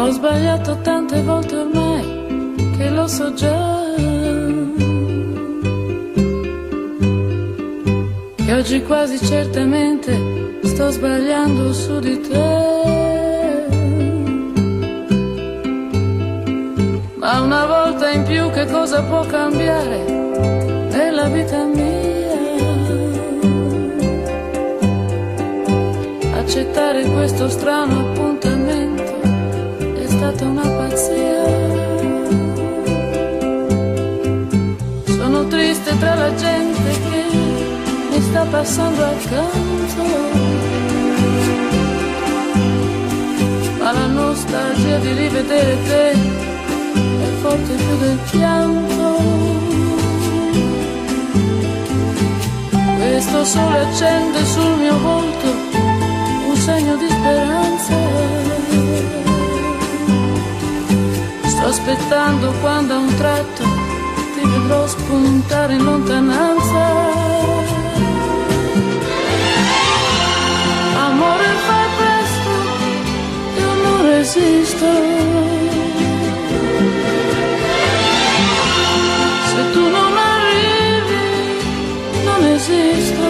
Ho sbagliato tante volte ormai, che lo so già, che oggi quasi certamente sto sbagliando su di te. Ma una volta in più che cosa può cambiare nella vita mia? Accettare questo strano appuntamento è stata una pazzia. Sono triste tra la gente che mi sta passando accanto, ma la nostalgia di rivedere te è forte più del pianto. Questo sole accende sul mio volto un segno di speranza. Sto aspettando quando a un tratto ti vedrò spuntare in lontananza. Amore, fai presto, io non resisto. Se tu non arrivi, non esisto,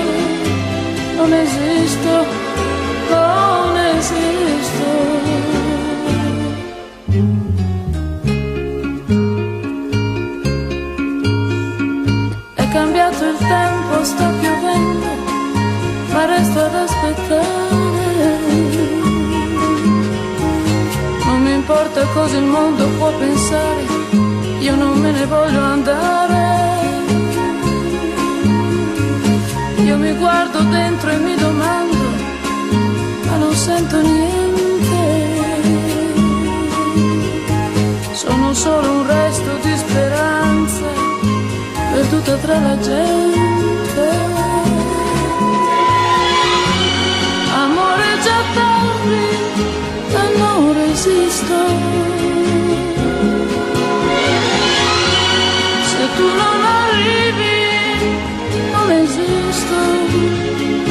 non esisto, non esisto. È cambiato il tempo, sta piovendo, ma resto ad aspettare. Non mi importa cosa il mondo può pensare, io non me ne voglio andare. Io mi guardo dentro e mi domando, ma non sento niente. Sono solo un resto di speranza perduta tra la gente. Amore, già tardi, ma non resisto. Se tu non arrivi, non esisto,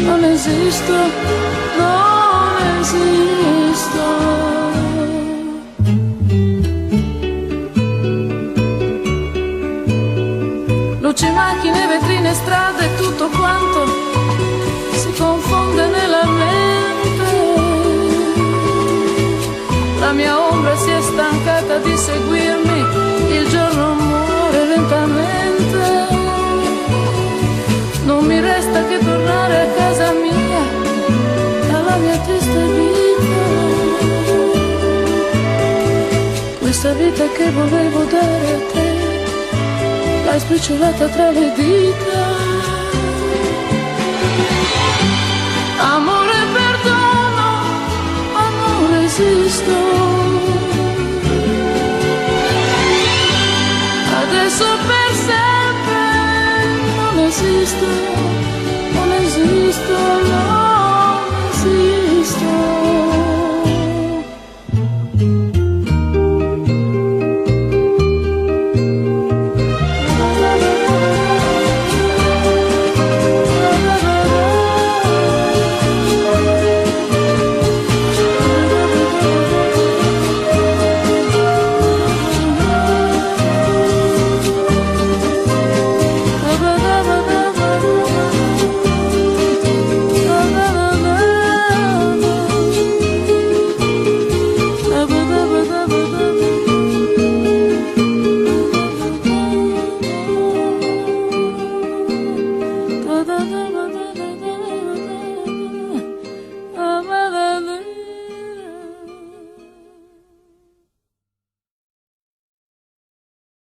non esisto, non esisto. Luci, macchine, vetrine, strade, tutto quanto si confonde nella mente. La mia ombra si è stancata di seguirmi, il giorno muore lentamente. Non mi resta che tornare a casa mia, alla mia triste vita. Questa vita che volevo dare a te, l'hai spicciolata tra le dita. Amore, perdono, ma non resisto. Adesso per sempre non esisto, non esisto, no.